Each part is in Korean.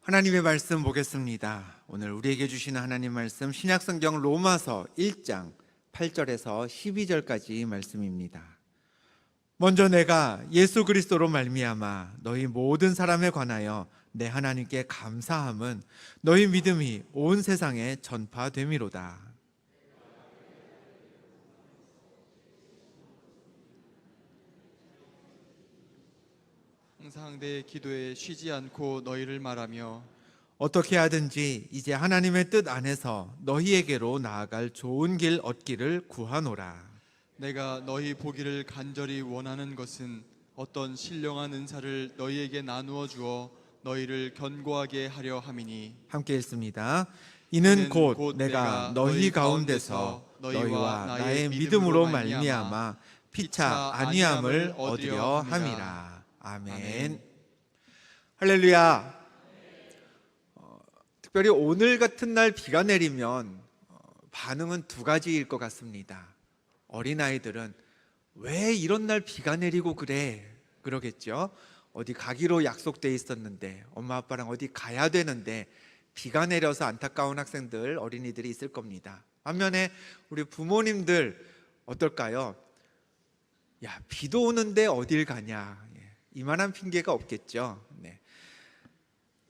하나님의 말씀 보겠습니다. 오늘 우리에게 주시는 하나님 말씀 신약성경 로마서 1장 8절에서 12절까지 말씀입니다. 먼저 내가 예수 그리스도로 말미암아 너희 모든 사람에 관하여 내 하나님께 감사함은 너희 믿음이 온 세상에 전파됨이로다. 항상 내 기도에 쉬지 않고 너희를 말하며 어떻게 하든지 이제 하나님의 뜻 안에서 너희에게로 나아갈 좋은 길 얻기를 구하노라. 내가 너희 보기를 간절히 원하는 것은 어떤 신령한 은사를 너희에게 나누어 주어 너희를 견고하게 하려 함이니. 함께 읽습니다. 이는 곧 내가 너희 가운데서 너희와 나의 믿음으로 말미암아 피차 안위함을 얻으려 함이라. 아멘. 할렐루야. 특별히 오늘 같은 날 비가 내리면 반응은 두 가지일 것 같습니다. 어린아이들은 왜 이런 날 비가 내리고 그래? 그러겠죠. 어디 가기로 약속돼 있었는데, 엄마 아빠랑 어디 가야 되는데 비가 내려서 안타까운 학생들, 어린이들이 있을 겁니다. 반면에 우리 부모님들 어떨까요? 야, 비도 오는데 어딜 가냐? 이만한 핑계가 없겠죠. 네.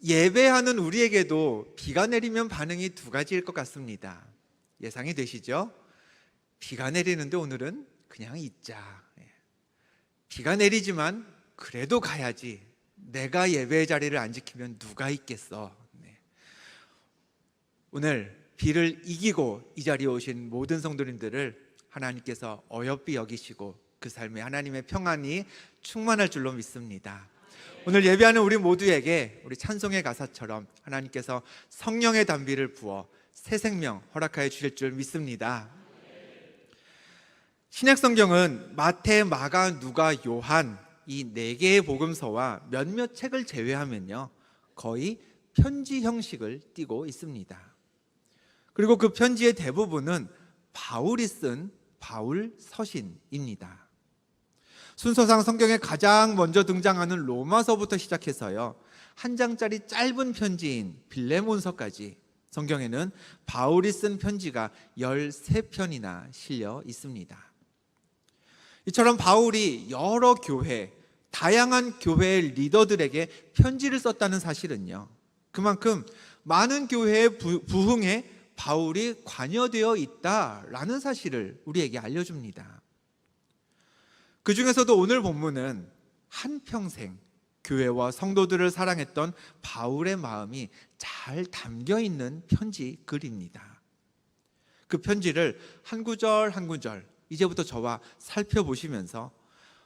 예배하는 우리에게도 비가 내리면 반응이 두 가지일 것 같습니다. 예상이 되시죠? 비가 내리는데 오늘은 그냥 있자. 비가 내리지만 그래도 가야지. 내가 예배의 자리를 안 지키면 누가 있겠어. 네. 오늘 비를 이기고 이 자리에 오신 모든 성도님들을 하나님께서 어여삐 여기시고 그 삶에 하나님의 평안이 충만할 줄로 믿습니다. 오늘 예배하는 우리 모두에게 우리 찬송의 가사처럼 하나님께서 성령의 단비를 부어 새 생명 허락하여 주실 줄 믿습니다. 신약성경은 마태, 마가, 누가, 요한 이 네 개의 복음서와 몇몇 책을 제외하면요 거의 편지 형식을 띠고 있습니다. 그리고 그 편지의 대부분은 바울이 쓴 바울 서신입니다. 순서상 성경에 가장 먼저 등장하는 로마서부터 시작해서요 한 장짜리 짧은 편지인 빌레몬서까지 성경에는 바울이 쓴 편지가 13편이나 실려 있습니다. 이처럼 바울이 여러 교회, 다양한 교회의 리더들에게 편지를 썼다는 사실은요 그만큼 많은 교회의 부흥에 바울이 관여되어 있다라는 사실을 우리에게 알려줍니다. 그 중에서도 오늘 본문은 한평생 교회와 성도들을 사랑했던 바울의 마음이 잘 담겨 있는 편지 글입니다. 그 편지를 한 구절 한 구절 이제부터 저와 살펴보시면서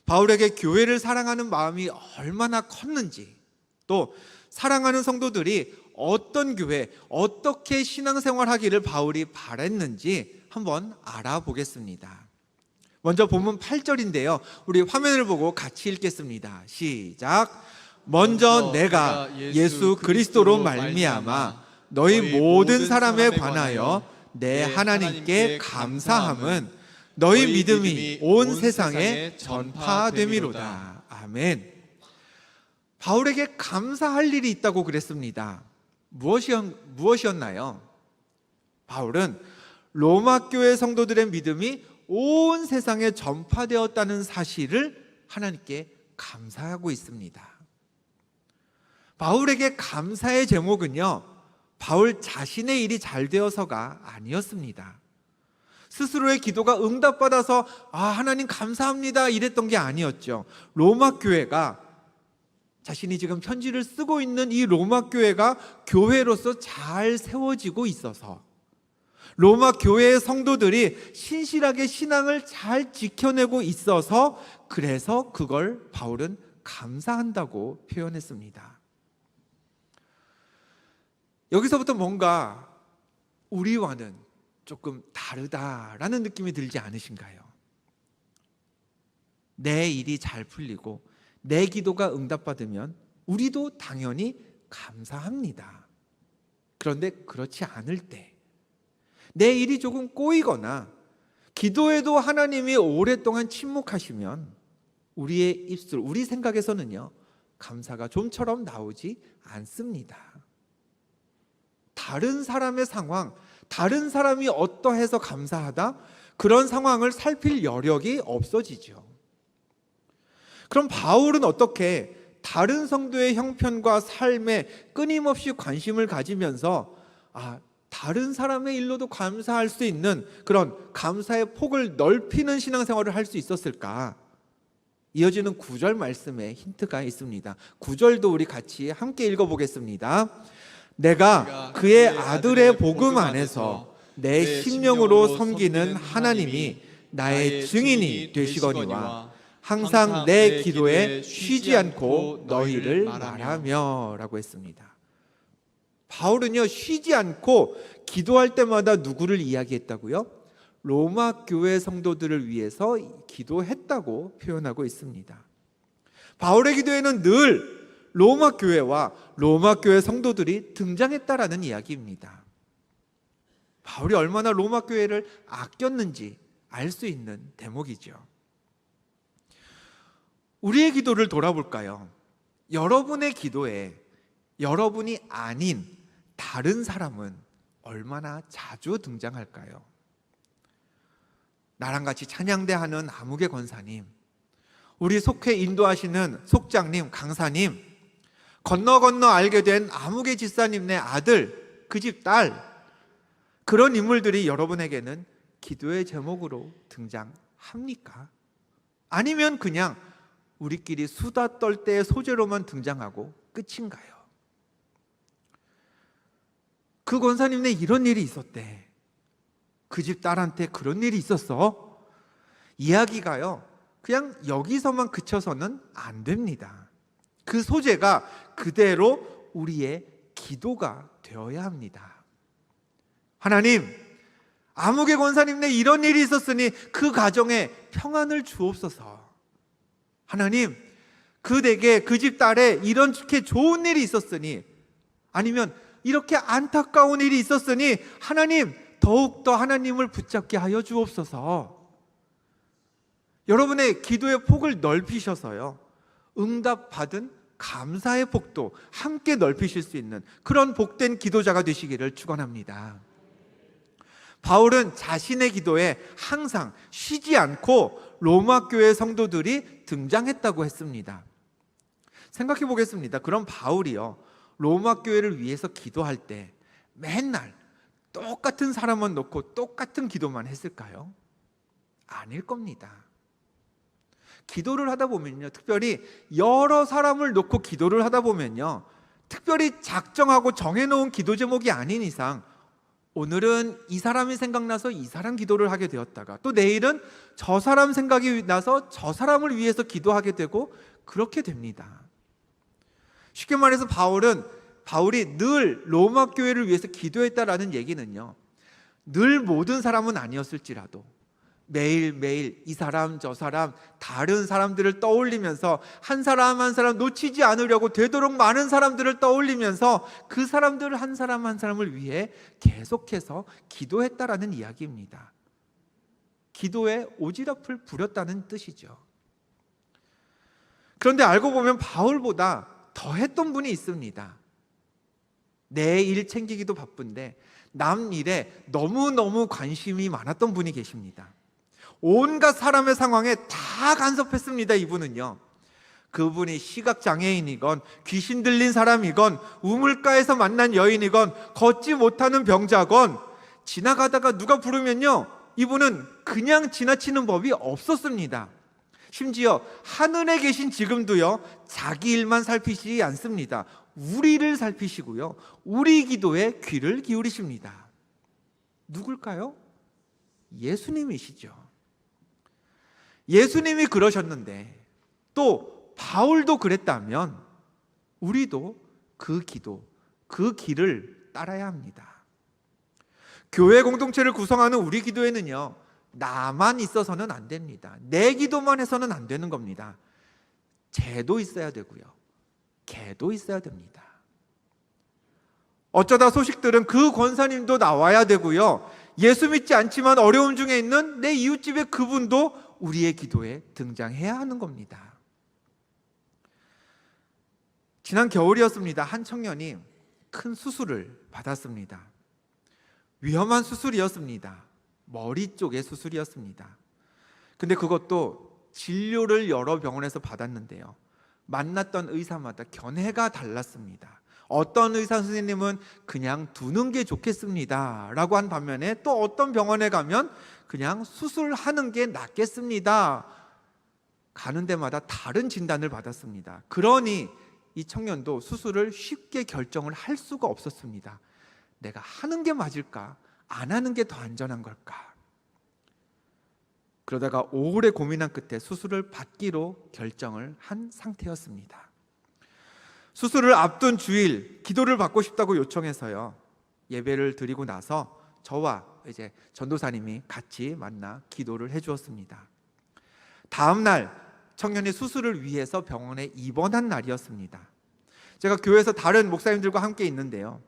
바울에게 교회를 사랑하는 마음이 얼마나 컸는지, 또 사랑하는 성도들이 어떤 교회, 어떻게 신앙생활하기를 바울이 바랬는지 한번 알아보겠습니다. 먼저 본문 8절인데요 우리 화면을 보고 같이 읽겠습니다. 시작. 먼저 내가 예수 그리스도로 말미암아 너희 모든 사람에 관하여 내 하나님께 감사함은 너희 믿음이 온 세상에 전파됨이로다. 아멘. 바울에게 감사할 일이 있다고 그랬습니다. 무엇이었나요? 바울은 로마 교회 성도들의 믿음이 온 세상에 전파되었다는 사실을 하나님께 감사하고 있습니다. 바울에게 감사의 제목은요 바울 자신의 일이 잘 되어서가 아니었습니다. 스스로의 기도가 응답받아서 하나님 감사합니다 이랬던 게 아니었죠. 로마 교회가, 자신이 지금 편지를 쓰고 있는 이 로마 교회가 교회로서 잘 세워지고 있어서, 로마 교회의 성도들이 신실하게 신앙을 잘 지켜내고 있어서, 그래서 그걸 바울은 감사한다고 표현했습니다. 여기서부터 뭔가 우리와는 조금 다르다라는 느낌이 들지 않으신가요? 내 일이 잘 풀리고 내 기도가 응답받으면 우리도 당연히 감사합니다. 그런데 그렇지 않을 때, 내 일이 조금 꼬이거나 기도에도 하나님이 오랫동안 침묵하시면 우리의 입술, 우리 생각에서는요 감사가 좀처럼 나오지 않습니다. 다른 사람의 상황, 다른 사람이 어떠해서 감사하다? 그런 상황을 살필 여력이 없어지죠. 그럼 바울은 어떻게 다른 성도의 형편과 삶에 끊임없이 관심을 가지면서 다른 사람의 일로도 감사할 수 있는 그런 감사의 폭을 넓히는 신앙생활을 할 수 있었을까? 이어지는 9절 말씀에 힌트가 있습니다. 9절도 우리 같이 함께 읽어보겠습니다. 내가 그의 아들의 복음 안에서 내 심령으로 섬기는 하나님이 나의 증인이 되시거니와 항상 내 기도에 쉬지 않고 너희를 말하며 라고 했습니다. 바울은요, 쉬지 않고 기도할 때마다 누구를 이야기했다고요? 로마 교회 성도들을 위해서 기도했다고 표현하고 있습니다. 바울의 기도에는 늘 로마 교회와 로마 교회 성도들이 등장했다라는 이야기입니다. 바울이 얼마나 로마 교회를 아꼈는지 알 수 있는 대목이죠. 우리의 기도를 돌아볼까요? 여러분의 기도에 여러분이 아닌 다른 사람은 얼마나 자주 등장할까요? 나랑 같이 찬양대 하는 아무개 권사님, 우리 속회 인도하시는 속장님, 강사님, 건너 알게 된 아무개 집사님네 아들, 그 집 딸, 그런 인물들이 여러분에게는 기도의 제목으로 등장합니까? 아니면 그냥 우리끼리 수다 떨 때의 소재로만 등장하고 끝인가요? 그 권사님네 이런 일이 있었대. 그 집 딸한테 그런 일이 있었어. 이야기가요, 그냥 여기서만 그쳐서는 안 됩니다. 그 소재가 그대로 우리의 기도가 되어야 합니다. 하나님, 아무개 권사님네 이런 일이 있었으니 그 가정에 평안을 주옵소서. 하나님, 그 댁에 그 집 딸에 이렇게 좋은 일이 있었으니, 아니면 이렇게 안타까운 일이 있었으니 하나님, 더욱더 하나님을 붙잡게 하여 주옵소서. 여러분의 기도의 폭을 넓히셔서요, 응답받은 감사의 폭도 함께 넓히실 수 있는 그런 복된 기도자가 되시기를 축원합니다. 바울은 자신의 기도에 항상 쉬지 않고 로마 교회 성도들이 등장했다고 했습니다. 생각해 보겠습니다. 그럼 바울이요, 로마 교회를 위해서 기도할 때 맨날 똑같은 사람만 놓고 똑같은 기도만 했을까요? 아닐 겁니다. 기도를 하다 보면요, 특별히 여러 사람을 놓고 기도를 하다 보면요, 특별히 작정하고 정해놓은 기도 제목이 아닌 이상 오늘은 이 사람이 생각나서 이 사람 기도를 하게 되었다가, 또 내일은 저 사람 생각이 나서 저 사람을 위해서 기도하게 되고 그렇게 됩니다. 쉽게 말해서 바울이 늘 로마 교회를 위해서 기도했다라는 얘기는요, 늘 모든 사람은 아니었을지라도 매일매일 이 사람 저 사람 다른 사람들을 떠올리면서 한 사람 한 사람 놓치지 않으려고 되도록 많은 사람들을 떠올리면서 그 사람들 한 사람 한 사람을 위해 계속해서 기도했다라는 이야기입니다. 기도에 오지랖을 부렸다는 뜻이죠. 그런데 알고 보면 바울보다 더 했던 분이 있습니다. 내 일 챙기기도 바쁜데 남 일에 너무너무 관심이 많았던 분이 계십니다. 온갖 사람의 상황에 다 간섭했습니다. 이분은요, 그분이 시각장애인이건 귀신 들린 사람이건 우물가에서 만난 여인이건 걷지 못하는 병자건 지나가다가 누가 부르면요, 이분은 그냥 지나치는 법이 없었습니다. 심지어 하늘에 계신 지금도요, 자기 일만 살피시지 않습니다. 우리를 살피시고요, 우리 기도에 귀를 기울이십니다. 누굴까요? 예수님이시죠. 예수님이 그러셨는데 또 바울도 그랬다면 우리도 그 기도, 그 길을 따라야 합니다. 교회 공동체를 구성하는 우리 기도에는요, 나만 있어서는 안 됩니다. 내 기도만 해서는 안 되는 겁니다. 쟤도 있어야 되고요, 걔도 있어야 됩니다. 어쩌다 소식 들은 그 권사님도 나와야 되고요, 예수 믿지 않지만 어려움 중에 있는 내 이웃집의 그분도 우리의 기도에 등장해야 하는 겁니다. 지난 겨울이었습니다. 한 청년이 큰 수술을 받았습니다. 위험한 수술이었습니다. 머리 쪽의 수술이었습니다. 근데 그것도 진료를 여러 병원에서 받았는데요, 만났던 의사마다 견해가 달랐습니다. 어떤 의사 선생님은 그냥 두는 게 좋겠습니다 라고 한 반면에, 또 어떤 병원에 가면 그냥 수술하는 게 낫겠습니다, 가는 데마다 다른 진단을 받았습니다. 그러니 이 청년도 수술을 쉽게 결정을 할 수가 없었습니다. 내가 하는 게 맞을까? 안 하는 게 더 안전한 걸까? 그러다가 오래 고민한 끝에 수술을 받기로 결정을 한 상태였습니다. 수술을 앞둔 주일 기도를 받고 싶다고 요청해서요, 예배를 드리고 나서 저와 이제 전도사님이 같이 만나 기도를 해주었습니다. 다음 날 청년이 수술을 위해서 병원에 입원한 날이었습니다. 제가 교회에서 다른 목사님들과 함께 있는데요,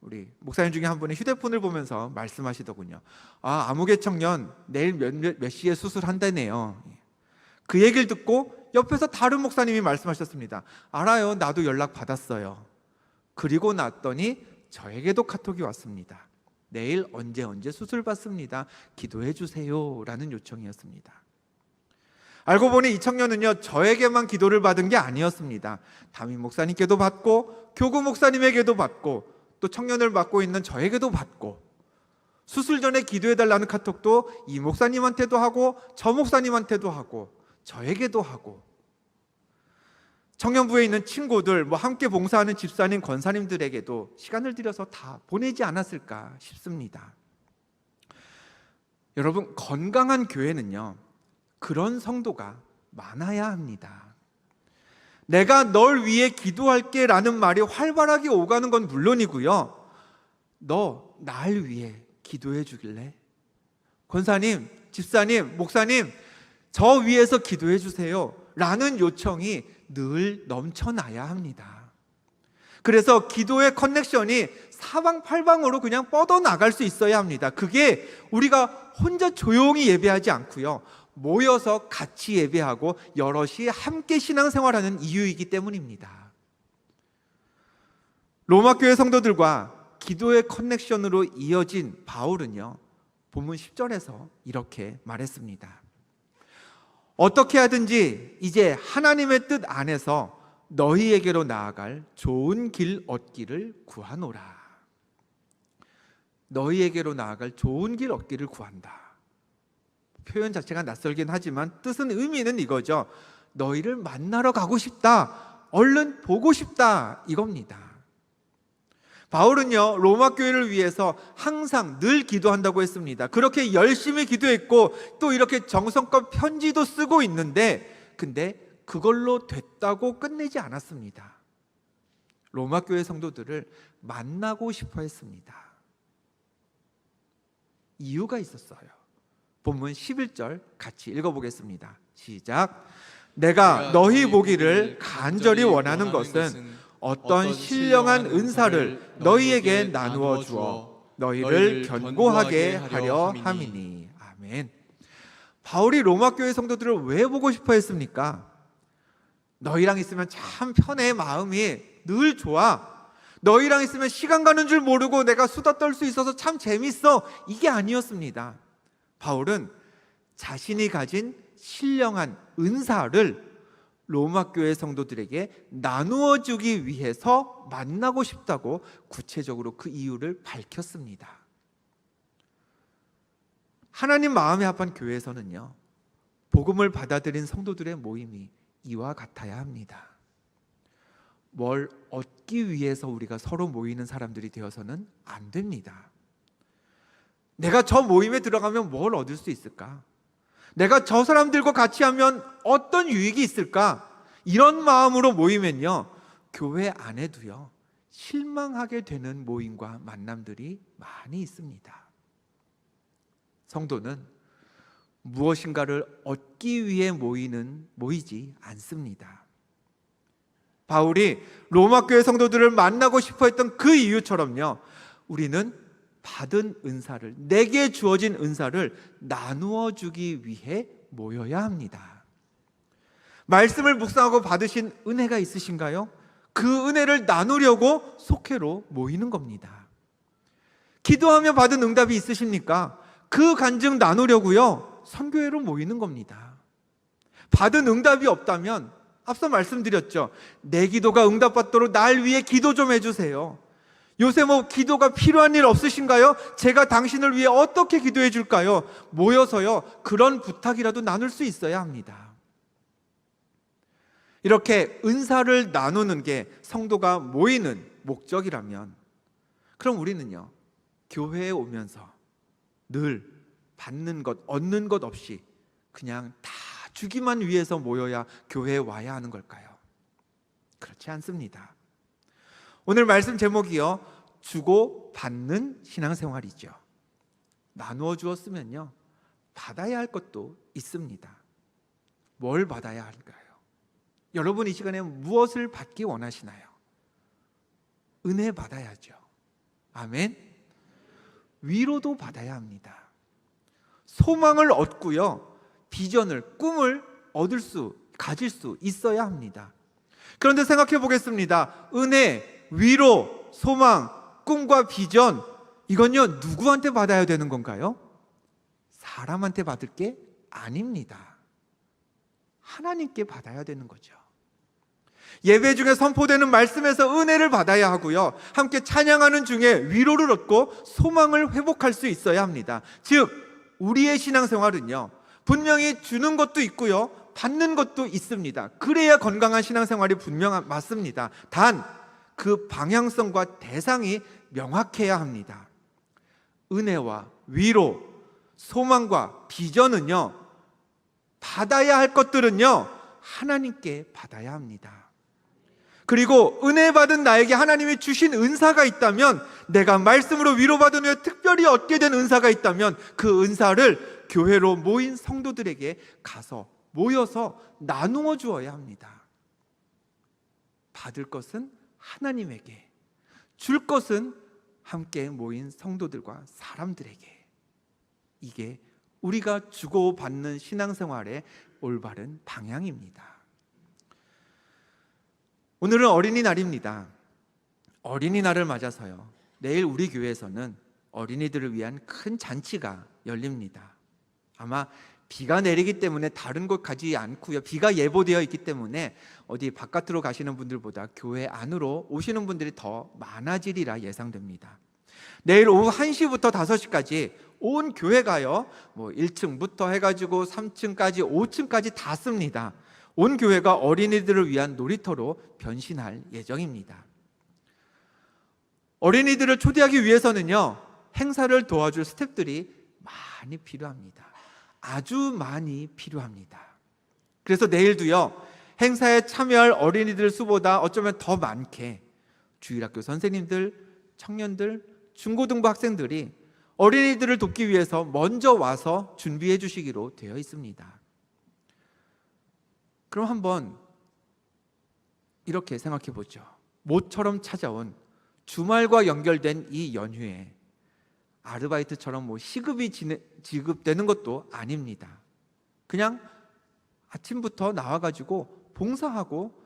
우리 목사님 중에 한 분이 휴대폰을 보면서 말씀하시더군요. 아무개 청년 내일 몇 시에 수술한다네요. 그 얘기를 듣고 옆에서 다른 목사님이 말씀하셨습니다. 알아요, 나도 연락 받았어요. 그리고 났더니 저에게도 카톡이 왔습니다. 내일 언제 수술 받습니다, 기도해 주세요 라는 요청이었습니다. 알고 보니 이 청년은요, 저에게만 기도를 받은 게 아니었습니다. 담임 목사님께도 받고 교구 목사님에게도 받고 또 청년을 맡고 있는 저에게도 받고, 수술 전에 기도해달라는 카톡도 이 목사님한테도 하고 저 목사님한테도 하고 저에게도 하고, 청년부에 있는 친구들, 함께 봉사하는 집사님, 권사님들에게도 시간을 들여서 다 보내지 않았을까 싶습니다. 여러분, 건강한 교회는요, 그런 성도가 많아야 합니다. 내가 널 위해 기도할게 라는 말이 활발하게 오가는 건 물론이고요, 너 날 위해 기도해 주길래? 권사님, 집사님, 목사님, 저 위해서 기도해 주세요 라는 요청이 늘 넘쳐나야 합니다. 그래서 기도의 커넥션이 사방팔방으로 그냥 뻗어나갈 수 있어야 합니다. 그게 우리가 혼자 조용히 예배하지 않고요, 모여서 같이 예배하고 여럿이 함께 신앙생활하는 이유이기 때문입니다. 로마교회 성도들과 기도의 커넥션으로 이어진 바울은요, 본문 10절에서 이렇게 말했습니다. 어떻게 하든지 이제 하나님의 뜻 안에서 너희에게로 나아갈 좋은 길 얻기를 구하노라. 너희에게로 나아갈 좋은 길 얻기를 구한다. 표현 자체가 낯설긴 하지만 뜻은, 의미는 이거죠. 너희를 만나러 가고 싶다, 얼른 보고 싶다, 이겁니다. 바울은요, 로마 교회를 위해서 항상 늘 기도한다고 했습니다. 그렇게 열심히 기도했고 또 이렇게 정성껏 편지도 쓰고 있는데, 근데 그걸로 됐다고 끝내지 않았습니다. 로마 교회 성도들을 만나고 싶어 했습니다. 이유가 있었어요. 본문 11절 같이 읽어보겠습니다. 시작. 내가 너희 보기를 간절히 원하는 것은 어떤 신령한 은사를 너희에게 나누어 주어 너희를 견고하게 하려 함이니. 아멘. 바울이 로마 교회 성도들을 왜 보고 싶어 했습니까? 너희랑 있으면 참 편해, 마음이 늘 좋아, 너희랑 있으면 시간 가는 줄 모르고 내가 수다 떨 수 있어서 참 재밌어, 이게 아니었습니다. 바울은 자신이 가진 신령한 은사를 로마 교회 성도들에게 나누어 주기 위해서 만나고 싶다고 구체적으로 그 이유를 밝혔습니다. 하나님 마음에 합한 교회에서는요, 복음을 받아들인 성도들의 모임이 이와 같아야 합니다. 뭘 얻기 위해서 우리가 서로 모이는 사람들이 되어서는 안 됩니다. 내가 저 모임에 들어가면 뭘 얻을 수 있을까? 내가 저 사람들과 같이 하면 어떤 유익이 있을까? 이런 마음으로 모이면요, 교회 안에도요, 실망하게 되는 모임과 만남들이 많이 있습니다. 성도는 무엇인가를 얻기 위해 모이지 않습니다. 바울이 로마 교회 성도들을 만나고 싶어 했던 그 이유처럼요, 우리는 받은 은사를, 내게 주어진 은사를 나누어 주기 위해 모여야 합니다. 말씀을 묵상하고 받으신 은혜가 있으신가요? 그 은혜를 나누려고 속회로 모이는 겁니다. 기도하며 받은 응답이 있으십니까? 그 간증 나누려고요, 선교회로 모이는 겁니다. 받은 응답이 없다면 앞서 말씀드렸죠. 내 기도가 응답받도록 날 위해 기도 좀 해주세요. 요새 뭐 기도가 필요한 일 없으신가요? 제가 당신을 위해 어떻게 기도해 줄까요? 모여서요, 그런 부탁이라도 나눌 수 있어야 합니다. 이렇게 은사를 나누는 게 성도가 모이는 목적이라면, 그럼 우리는요, 교회에 오면서 늘 받는 것, 얻는 것 없이 그냥 다 주기만 위해서 모여야 교회에 와야 하는 걸까요? 그렇지 않습니다. 오늘 말씀 제목이요, 주고 받는 신앙생활이죠. 나누어 주었으면요, 받아야 할 것도 있습니다. 뭘 받아야 할까요? 여러분 이 시간에 무엇을 받기 원하시나요? 은혜 받아야죠. 아멘. 위로도 받아야 합니다. 소망을 얻고요, 비전을, 꿈을 가질 수 있어야 합니다. 그런데 생각해 보겠습니다. 은혜, 위로, 소망, 꿈과 비전, 이건요, 누구한테 받아야 되는 건가요? 사람한테 받을 게 아닙니다. 하나님께 받아야 되는 거죠. 예배 중에 선포되는 말씀에서 은혜를 받아야 하고요, 함께 찬양하는 중에 위로를 얻고 소망을 회복할 수 있어야 합니다. 즉, 우리의 신앙생활은요, 분명히 주는 것도 있고요, 받는 것도 있습니다. 그래야 건강한 신앙생활이 맞습니다. 단, 그 방향성과 대상이 명확해야 합니다. 은혜와 위로, 소망과 비전은요, 받아야 할 것들은요, 하나님께 받아야 합니다. 그리고 은혜 받은 나에게 하나님이 주신 은사가 있다면, 내가 말씀으로 위로받은 후에 특별히 얻게 된 은사가 있다면, 그 은사를 교회로 모인 성도들에게 가서 모여서 나누어 주어야 합니다. 받을 것은 하나님에게, 줄 것은 함께 모인 성도들과 사람들에게. 이게 우리가 주고받는 신앙생활의 올바른 방향입니다. 오늘은 어린이날입니다. 어린이날을 맞아서요, 내일 우리 교회에서는 어린이들을 위한 큰 잔치가 열립니다. 아마 비가 내리기 때문에 다른 곳 가지 않고요, 비가 예보되어 있기 때문에 어디 바깥으로 가시는 분들보다 교회 안으로 오시는 분들이 더 많아지리라 예상됩니다. 내일 오후 1시부터 5시까지 온 교회가요, 1층부터 해가지고 3층까지 5층까지 다 씁니다. 온 교회가 어린이들을 위한 놀이터로 변신할 예정입니다. 어린이들을 초대하기 위해서는요, 행사를 도와줄 스태프들이 많이 필요합니다. 아주 많이 필요합니다. 그래서 내일도요, 행사에 참여할 어린이들 수보다 어쩌면 더 많게 주일학교 선생님들, 청년들, 중고등부 학생들이 어린이들을 돕기 위해서 먼저 와서 준비해 주시기로 되어 있습니다. 그럼 한번 이렇게 생각해 보죠. 모처럼 찾아온 주말과 연결된 이 연휴에 아르바이트처럼 시급이 지급되는 것도 아닙니다. 그냥 아침부터 나와가지고 봉사하고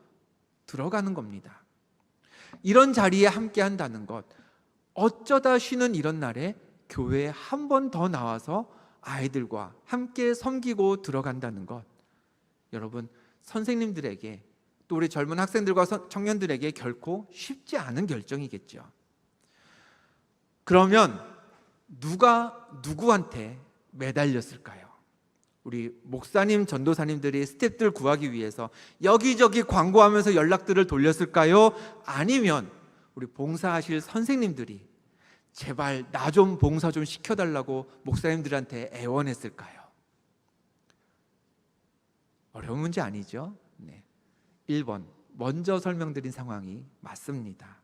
들어가는 겁니다. 이런 자리에 함께 한다는 것, 어쩌다 쉬는 이런 날에 교회에 한 번 더 나와서 아이들과 함께 섬기고 들어간다는 것, 여러분, 선생님들에게 또 우리 젊은 학생들과 청년들에게 결코 쉽지 않은 결정이겠죠. 그러면 누가 누구한테 매달렸을까요? 우리 목사님, 전도사님들이 스태프들 구하기 위해서 여기저기 광고하면서 연락들을 돌렸을까요? 아니면 우리 봉사하실 선생님들이 제발 나 좀 봉사 좀 시켜달라고 목사님들한테 애원했을까요? 어려운 문제 아니죠? 네. 1번, 먼저 설명드린 상황이 맞습니다.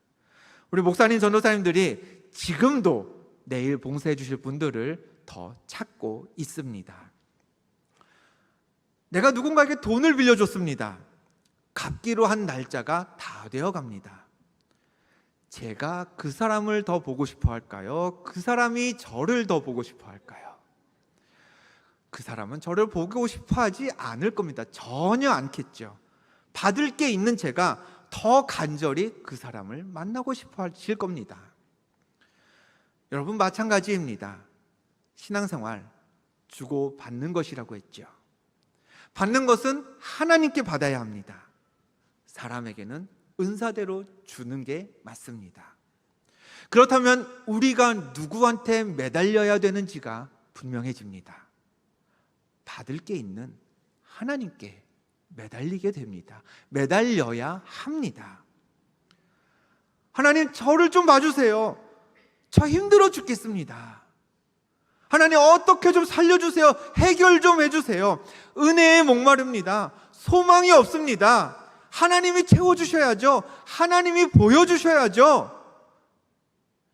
우리 목사님, 전도사님들이 지금도 내일 봉사해 주실 분들을 더 찾고 있습니다. 내가 누군가에게 돈을 빌려줬습니다. 갚기로 한 날짜가 다 되어 갑니다. 제가 그 사람을 더 보고 싶어 할까요? 그 사람이 저를 더 보고 싶어 할까요? 그 사람은 저를 보고 싶어 하지 않을 겁니다. 전혀 않겠죠. 받을 게 있는 제가 더 간절히 그 사람을 만나고 싶어 하실 겁니다. 여러분, 마찬가지입니다. 신앙생활, 주고 받는 것이라고 했죠. 받는 것은 하나님께 받아야 합니다. 사람에게는 은사대로 주는 게 맞습니다. 그렇다면 우리가 누구한테 매달려야 되는지가 분명해집니다. 받을 게 있는 하나님께 매달리게 됩니다. 매달려야 합니다. 하나님, 저를 좀 봐주세요. 저 힘들어 죽겠습니다. 하나님, 어떻게 좀 살려주세요. 해결 좀 해주세요. 은혜에 목마릅니다. 소망이 없습니다. 하나님이 채워주셔야죠. 하나님이 보여주셔야죠.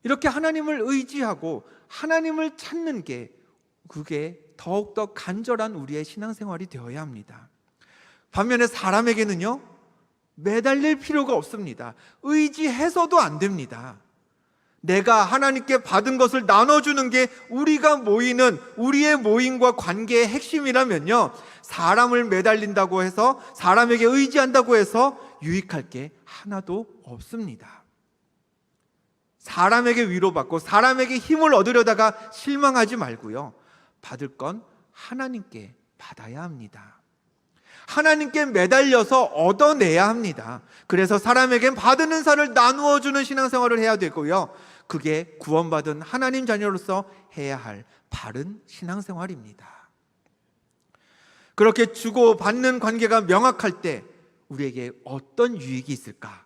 이렇게 하나님을 의지하고 하나님을 찾는 게, 그게 더욱더 간절한 우리의 신앙생활이 되어야 합니다. 반면에 사람에게는요, 매달릴 필요가 없습니다. 의지해서도 안 됩니다. 내가 하나님께 받은 것을 나눠주는 게 우리가 모이는, 우리의 모임과 관계의 핵심이라면요, 사람을 매달린다고 해서, 사람에게 의지한다고 해서 유익할 게 하나도 없습니다. 사람에게 위로받고 사람에게 힘을 얻으려다가 실망하지 말고요, 받을 건 하나님께 받아야 합니다. 하나님께 매달려서 얻어내야 합니다. 그래서 사람에겐 받은 은사를 나누어 주는 신앙생활을 해야 되고요, 그게 구원받은 하나님 자녀로서 해야 할 바른 신앙생활입니다. 그렇게 주고받는 관계가 명확할 때 우리에게 어떤 유익이 있을까?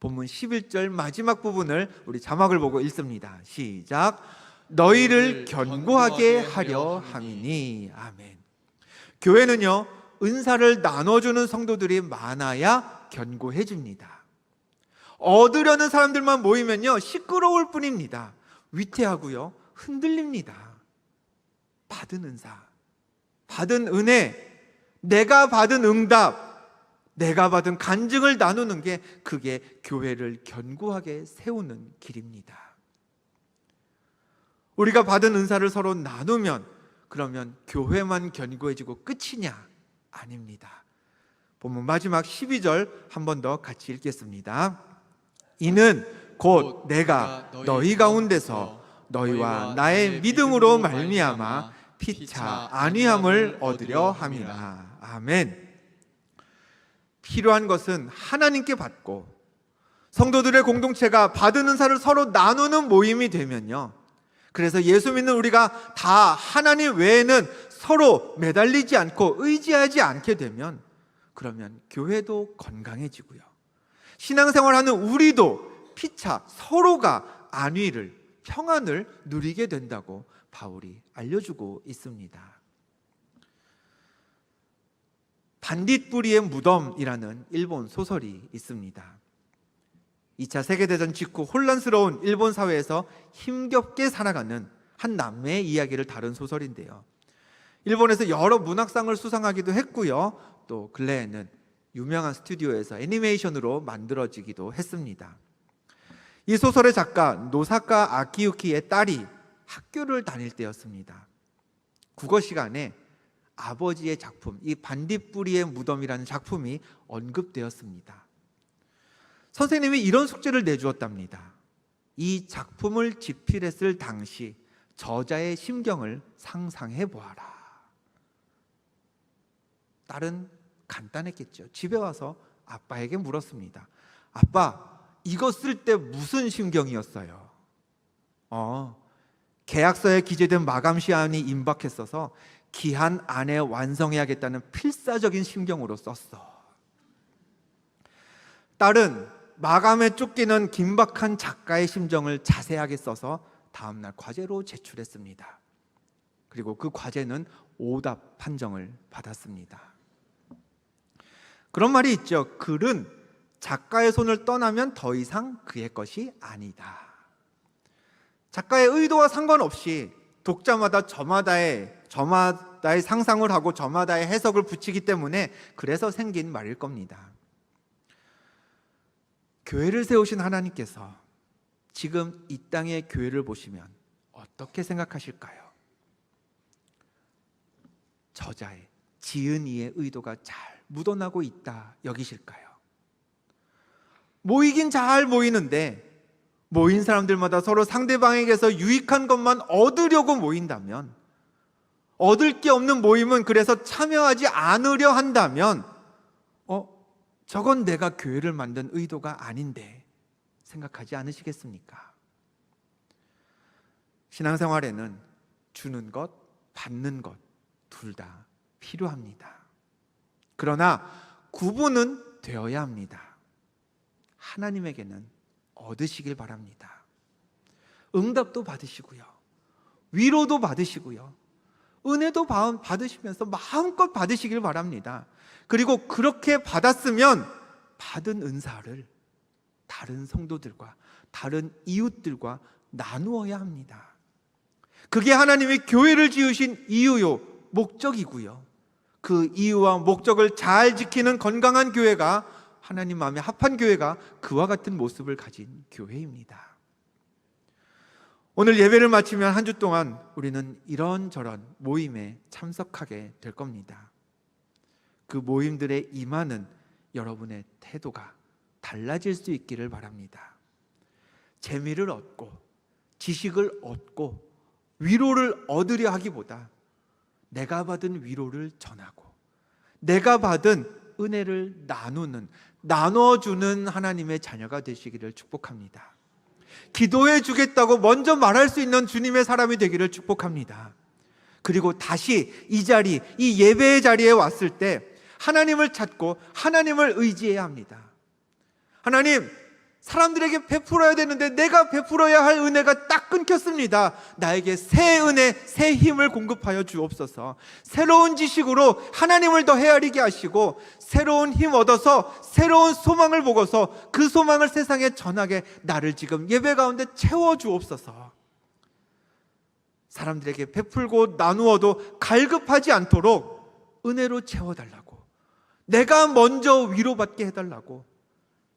본문 11절 마지막 부분을 우리 자막을 보고 읽습니다. 시작. 너희를 견고하게 하려 함이니. 아멘. 교회는요, 은사를 나눠주는 성도들이 많아야 견고해집니다. 얻으려는 사람들만 모이면요, 시끄러울 뿐입니다. 위태하고요, 흔들립니다. 받은 은사, 받은 은혜, 내가 받은 응답, 내가 받은 간증을 나누는 게, 그게 교회를 견고하게 세우는 길입니다. 우리가 받은 은사를 서로 나누면, 그러면 교회만 견고해지고 끝이냐? 아닙니다. 본문 마지막 12절 한 번 더 같이 읽겠습니다. 이는 곧 내가 너희 가운데서 너희와 나의 믿음으로 말미암아 피차 안위함을 얻으려 함이라. 아멘. 필요한 것은 하나님께 받고 성도들의 공동체가 받은 은사를 서로 나누는 모임이 되면요, 그래서 예수 믿는 우리가 다 하나님 외에는 서로 매달리지 않고 의지하지 않게 되면, 그러면 교회도 건강해지고요, 신앙생활하는 우리도 피차 서로가 안위를, 평안을 누리게 된다고 바울이 알려주고 있습니다. 반딧불이의 무덤이라는 일본 소설이 있습니다. 2차 세계대전 직후 혼란스러운 일본 사회에서 힘겹게 살아가는 한 남매의 이야기를 다룬 소설인데요, 일본에서 여러 문학상을 수상하기도 했고요, 또 근래에는 유명한 스튜디오에서 애니메이션으로 만들어지기도 했습니다. 이 소설의 작가 노사카 아키유키의 딸이 학교를 다닐 때였습니다. 국어 시간에 아버지의 작품, 이 반딧불이의 무덤이라는 작품이 언급되었습니다. 선생님이 이런 숙제를 내주었답니다. 이 작품을 집필했을 당시 저자의 심경을 상상해 보아라. 딸은 간단했겠죠. 집에 와서 아빠에게 물었습니다. 아빠, 이거 쓸 때 무슨 심경이었어요? 계약서에 기재된 마감 시한이 임박했어서 기한 안에 완성해야겠다는 필사적인 심경으로 썼어. 딸은 마감에 쫓기는 긴박한 작가의 심정을 자세하게 써서 다음날 과제로 제출했습니다. 그리고 그 과제는 오답 판정을 받았습니다. 그런 말이 있죠. 글은 작가의 손을 떠나면 더 이상 그의 것이 아니다. 작가의 의도와 상관없이 독자마다 저마다의 상상을 하고 저마다의 해석을 붙이기 때문에 그래서 생긴 말일 겁니다. 교회를 세우신 하나님께서 지금 이 땅의 교회를 보시면 어떻게 생각하실까요? 저자의, 지은 이의 의도가 잘 묻어나고 있다 여기실까요? 모이긴 잘 모이는데 모인 사람들마다 서로 상대방에게서 유익한 것만 얻으려고 모인다면, 얻을 게 없는 모임은 그래서 참여하지 않으려 한다면 저건 내가 교회를 만든 의도가 아닌데 생각하지 않으시겠습니까? 신앙생활에는 주는 것, 받는 것 둘 다 필요합니다. 그러나 구분은 되어야 합니다. 하나님에게는 얻으시길 바랍니다. 응답도 받으시고요, 위로도 받으시고요, 은혜도 받으시면서 마음껏 받으시길 바랍니다. 그리고 그렇게 받았으면 받은 은사를 다른 성도들과 다른 이웃들과 나누어야 합니다. 그게 하나님이 교회를 지으신 이유요, 목적이고요. 그 이유와 목적을 잘 지키는 건강한 교회가, 하나님 마음에 합한 교회가 그와 같은 모습을 가진 교회입니다. 오늘 예배를 마치면 한 주 동안 우리는 이런저런 모임에 참석하게 될 겁니다. 그 모임들에 임하는 여러분의 태도가 달라질 수 있기를 바랍니다. 재미를 얻고 지식을 얻고 위로를 얻으려 하기보다 내가 받은 위로를 전하고 내가 받은 은혜를 나눠주는 하나님의 자녀가 되시기를 축복합니다. 기도해 주겠다고 먼저 말할 수 있는 주님의 사람이 되기를 축복합니다. 그리고 다시 이 자리, 이 예배의 자리에 왔을 때 하나님을 찾고 하나님을 의지해야 합니다. 하나님, 사람들에게 베풀어야 되는데 내가 베풀어야 할 은혜가 딱 끊겼습니다. 나에게 새 은혜, 새 힘을 공급하여 주옵소서. 새로운 지식으로 하나님을 더 헤아리게 하시고 새로운 힘 얻어서 새로운 소망을 보고서 그 소망을 세상에 전하게 나를 지금 예배 가운데 채워 주옵소서. 사람들에게 베풀고 나누어도 갈급하지 않도록 은혜로 채워달라고, 내가 먼저 위로받게 해달라고,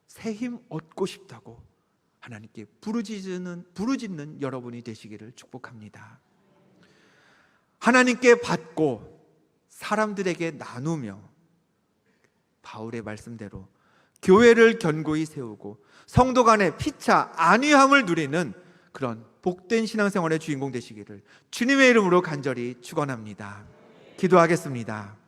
새 힘 얻고 싶다고 하나님께 부르짖는 여러분이 되시기를 축복합니다. 하나님께 받고 사람들에게 나누며 바울의 말씀대로 교회를 견고히 세우고 성도 간의 피차 안위함을 누리는 그런 복된 신앙생활의 주인공 되시기를 주님의 이름으로 간절히 축원합니다. 기도하겠습니다.